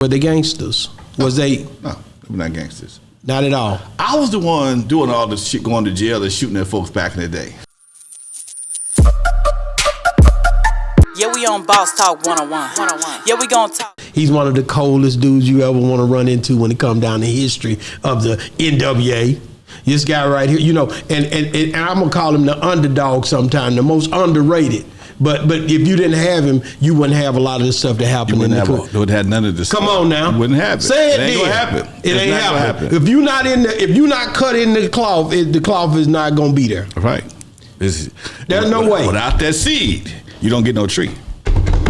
Were they gangsters? Was they? No, we're not gangsters. Not at all. I was the one doing all this shit, going to jail and shooting at folks back in the day. Yeah, we on Boss Talk 101. Yeah, we gonna talk. He's one of the coldest dudes you ever want to run into when it comes down to history of the NWA. This guy right here, you know, and I'm gonna call him the underdog sometime, the most underrated. But if you didn't have him, you wouldn't have a lot of the stuff that happened in the crew. You wouldn't have none of this. Come on now, wouldn't happen. Say it, ain't gonna happen. It ain't happen. If you're not in if you're not cut in the cloth is not gonna be there. Right. There's no way. Without that seed, you don't get no tree.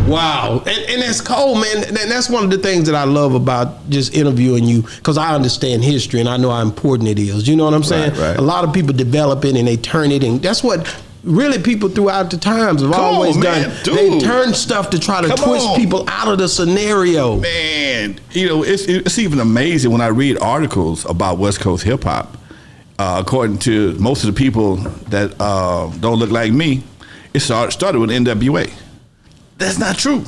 Wow, and that's cold, man. And that's one of the things that I love about just interviewing you, because I understand history and I know how important it is. You know what I'm saying? Right. A lot of people develop it and they turn it, and that's what really people throughout the times have always done. Dude. They turn stuff to try to twist people out of the scenario. Man, you know, it's even amazing when I read articles about West Coast hip hop. According to most of the people that don't look like me, it started with NWA. That's not true.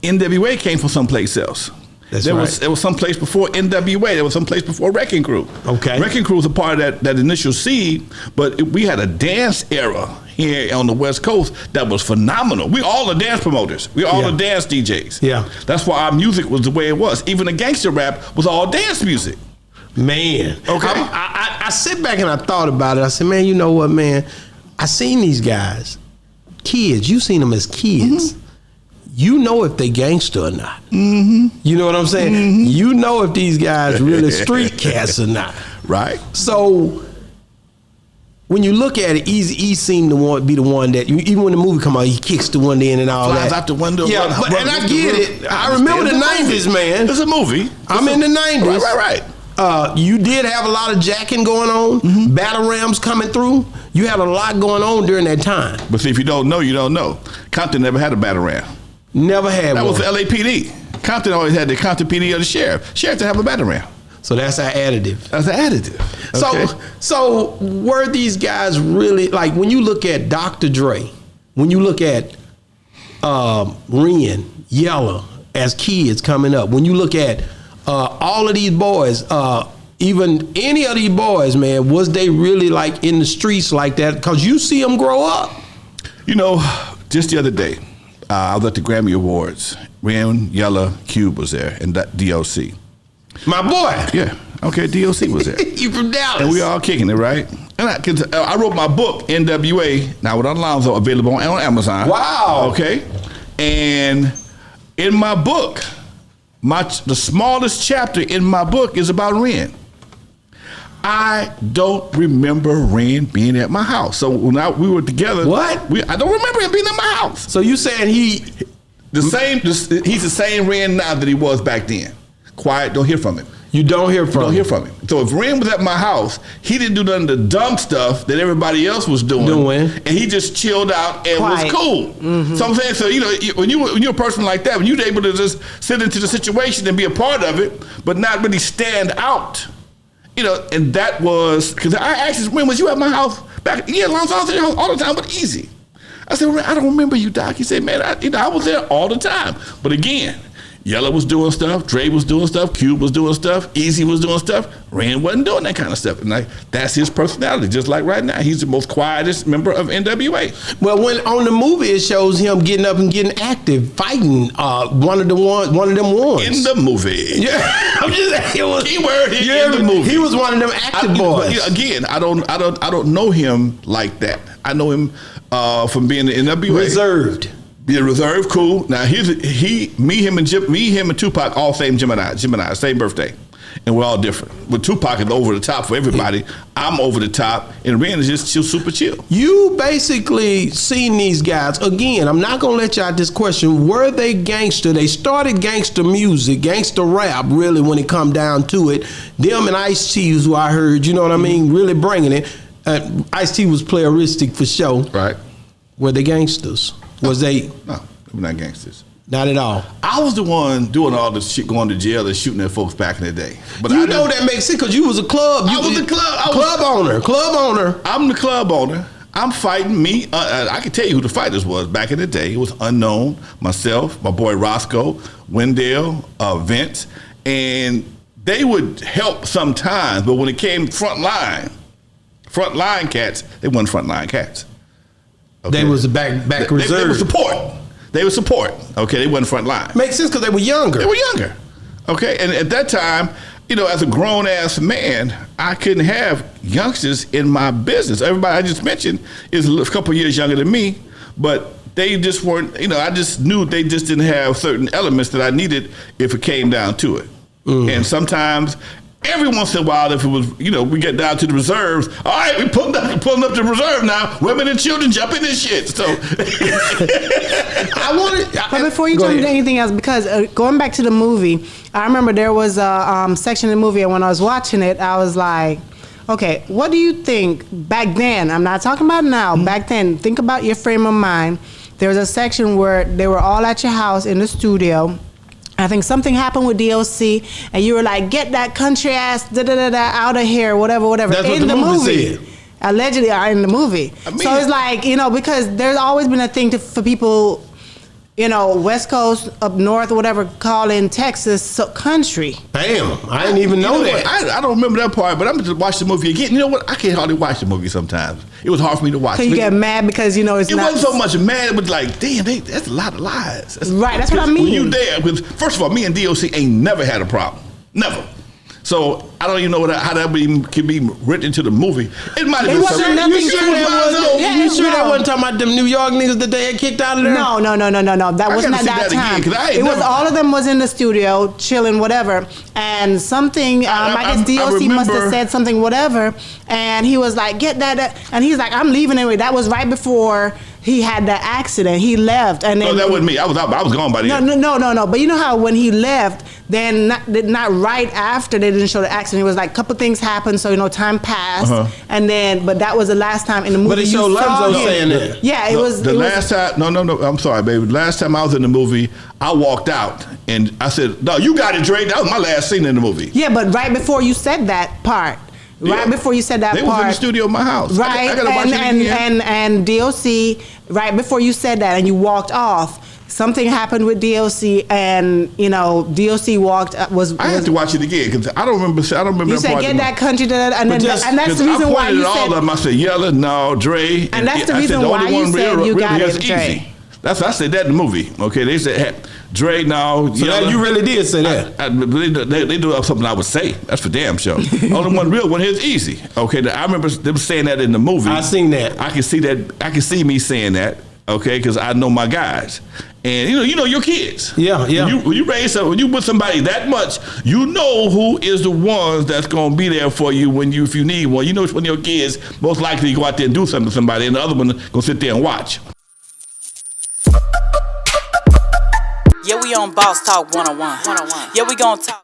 NWA came from someplace else. There was someplace before NWA. There was someplace before Wrecking Crew. Okay. Wrecking Crew was a part of that initial seed, but we had a dance era here on the West Coast that was phenomenal. We all the dance promoters. We all the dance DJs. Yeah. That's why our music was the way it was. Even the gangster rap was all dance music. Man. Okay. I sit back and I thought about it. I said, man, you know what, man? I seen these guys, kids. You seen them as kids. Mm-hmm. You know if they gangster or not. Mm-hmm. You know what I'm saying? Mm-hmm. You know if these guys really street cats or not. Right. So when you look at it, Eazy seemed to be the one that, even when the movie come out, he kicks the window in and all Flies that. out the window. Yeah, and I get it. I remember the 90s, man. It's a movie. I'm in the 90s. Right. You did have a lot of jacking going on, mm-hmm. battle rams coming through. You had a lot going on during that time. But see, if you don't know, you don't know. Compton never had a battle ram. Never had that one. That was the LAPD. Compton always had the Compton PD or the sheriff. Sheriff to have a battle ram. So that's our additive. That's an additive. Okay. So were these guys really, like when you look at Dr. Dre, when you look at Ren, Yella as kids coming up, when you look at all of these boys, even any of these boys, man, was they really like in the streets like that? Because you see them grow up. You know, just the other day, I was at the Grammy Awards. Ren, Yella, Cube was there, and D.O.C. My boy. Yeah. Okay, D.O.C. was there. You from Dallas. And we all kicking it, right? And I wrote my book, NWA, now with Alonzo, available on Amazon. Wow. Okay. And in my book, the smallest chapter in my book is about Ren. I don't remember Ren being at my house. So when we were together, what? I don't remember him being at my house. So you saying he's the same Ren now that he was back then. Quiet, don't hear from him. You don't hear from him. Don't hear from him. So if Ren was at my house, he didn't do none of the dumb stuff that everybody else was doing. And he just chilled out and was cool. Mm-hmm. So I'm saying, so you know, when you're a person like that, when you're able to just sit into the situation and be a part of it, but not really stand out. You know, and that was, because I asked him, when was you at my house back? Yeah, Alonzo, I was at your house all the time, but Eazy. I said, I don't remember you, Doc. He said, man, I was there all the time. But again, Yella was doing stuff, Dre was doing stuff, Cube was doing stuff, Eazy was doing stuff, Ren wasn't doing that kind of stuff. And that's his personality, just like right now. He's the most quietest member of NWA. Well, when on the movie, it shows him getting up and getting active, fighting one of them ones. In the movie. Yeah. I'm just saying, keyword in the movie. He was one of them active boys. But again, I don't know him like that. I know him from being in NWA. Reserved. Yeah, reserved, cool. Now me, him, and Tupac all same Gemini, same birthday, and we're all different. But Tupac is over the top for everybody. I'm over the top, and Ren is just super chill. You basically seen these guys again. I'm not gonna let you out this question. Were they gangster? They started gangster music, gangster rap, really, when it come down to it. Them and Ice-T is who I heard. You know what I mean? Really bringing it. Ice-T was playeristic for sure. Right. Were they gangsters? Was they? No, we're not gangsters. Not at all. I was the one doing all this shit, going to jail and shooting at folks back in the day. But that makes sense because you was a club. I was the club owner. I'm the club owner. I'm fighting me. I can tell you who the fighters was back in the day. It was Unknown, myself, my boy Roscoe, Wendell, Vince, and they would help sometimes. But when it came front line cats, they weren't front line cats. Okay? They was back reserve. They were support. They were support. Okay, they wasn't front line. Makes sense because they were younger. They were younger. Okay, and at that time, you know, as a grown ass man, I couldn't have youngsters in my business. Everybody I just mentioned is a couple years younger than me, but they just weren't. You know, I just knew they just didn't have certain elements that I needed if it came down to it. And sometimes, every once in a while, if it was, you know, we get down to the reserves. All right, we pulling up the reserve now. Women and children jump in this shit. So, But before you jump into anything else, because going back to the movie, I remember there was a section in the movie, and when I was watching it, I was like, okay, what do you think back then? I'm not talking about now. Back then, think about your frame of mind. There was a section where they were all at your house in the studio. I think something happened with D.O.C. and you were like, get that country ass out of here, whatever. That's what in the movie said. Allegedly, in the movie. I mean, so it's like, you know, because there's always been a thing for people, you know, West Coast, up north, or whatever, calling Texas country. Damn, I didn't even know that. I don't remember that part, but I'm just watch the movie again. You know what? I can't hardly watch the movie sometimes. It was hard for me to watch. So you get mad because, you know, it wasn't so much mad. It was like, damn, that's a lot of lies. That's what I mean. When you there, because first of all, me and D.O.C. ain't never had a problem. Never. So I don't even know how that can be written into the movie. It might have been something. You sure that wasn't talking about them New York niggas that they had kicked out of there? No. That wasn't at that time. It was all of them was in the studio chilling, whatever. And something, I guess D.O.C. must have said something, whatever. And he was like, get that. And he's like, I'm leaving anyway. That was right before he had the accident. He left. And then, no, that wasn't me. I was gone by then. No. But you know how when he left, then not right after they didn't show the accident. It was like a couple things happened, so you know time passed, and then but that was the last time in the movie. But it showed Alonzo saying that. Yeah, it was the last time. No. I'm sorry, baby. Last time I was in the movie, I walked out and I said, "No, you got it, Dre." That was my last scene in the movie. Yeah, but right before you said that part. Right before you said that they part. was in the studio at my house. Right, I gotta watch it again. and D.O.C. right before you said that and you walked off. Something happened with D.O.C. and you know D.O.C. walked. I had to watch it again because I don't remember. You said get that country, and that's the reason why you said. all of them. I said Yella, no, Dre, and that's the reason why you said you got it, Dre. That's I said that in the movie. Okay, they said Dre, no. So Yella, you really did say that. They do something I would say. That's for damn sure. Only one real one here is Eazy. Okay, I remember them saying that in the movie. I seen that. I can see that. I can see me saying that. Okay, because I know my guys. And you know your kids. Yeah. When you raise up, when you with somebody that much, you know who is the ones that's gonna be there for you if you need one. You know which one of your kids most likely to go out there and do something to somebody, and the other one gonna sit there and watch. Yeah, we on Boss Talk 101. Yeah, we gonna talk.